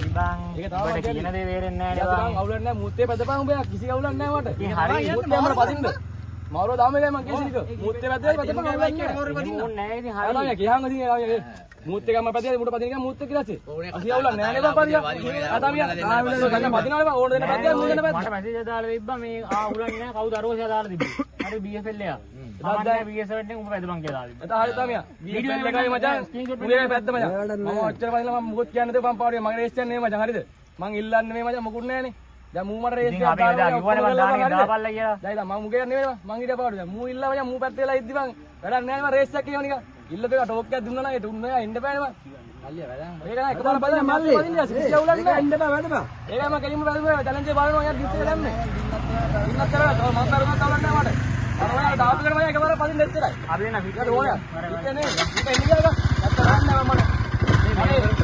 ඒක තමයි කියන දේ තේරෙන්නේ නැහැ නේ. අවුලක් නැහැ මුත්තේ පැදපන් උඹ කිසි අවුලක් නැහැ මට. ඉතින් හරිය මුත්තේ අමර පදින්න. මාරෝ දාම එකයි මං කියසිනික. මුත්තේ පැදලා පැදපන් අවුලක් නැහැ. ඕනේ නැහැ ඉතින් හරිය. ආ කියහන් ඉතින් මුත්තේ ගම පැදලා මුට පදින එක මුත්තේ කියලා ඇසේ. අසි අවුලක් නැහැ නේ බං පදියා. ආතාමියා ආවිල ගන්න පදිනවනේ බං ඕන දෙන්න පැදලා මුල දෙන්න පැදලා. මට මැසේජ් දාලා තිබ්බා මේ අවුලක් නැහැ කවුද අරෝසියා දාලා තිබ්බේ. හරි BFL එක. මම BSL එකෙන් උඹ පැදපන් කියලා දාලා. එතන හරි තමයි. වීඩියෝ එකයි මචං. උඹේ පැද්ද මචං. මම ඔච්චර පදිලා මම මුකුත් කියන්න දෙපන් පාඩුවේ මගේ රේස් යන්නේ මචං හරිද? මං ඉල්ලන්නේ මේ මචං මුකුත් නැහනේ. දැන් මූ මට රේස් එකක් දාලා කිව්වනේ මං දාපල්ලා කියලා. දැන් මං මුගේ නෙමෙයි මං ඊට පාඩුවේ. දැන් මූ ඉල්ලා මචං මූ පැත්තේ වෙලා ඉද්දි මං වැඩක් නැහැ මං රේස් එකක් කියව නිකන්. ඉල්ල දෙක ටෝක් එකක් දුන්නා නම් ඒ දුන්න එන්න බෑනේ මං. මල්ලිය වැඩක්. ඒක නෑ එකපාර බලන්න මල්ලි. කිසි අවුලක් නෑ. එන්න බෑ වැඩපා. ඒකයි මං කෙලින්ම වැදුවා චැලෙන්ජ් එක බලනවා යා ඩිස් එක දැම්මේ. ඉන්නත් කරලා තව මං කරුණක් අවුලක් නෑ මට. අරවලා දාපු කරේ මම එකපාර පදින්න දෙච්චරයි. අපි එන්න පිටට ඕනේ. ඉතින් නේ. ඉතින් එන්න ගියා එක. නැත්නම් නෑ මම.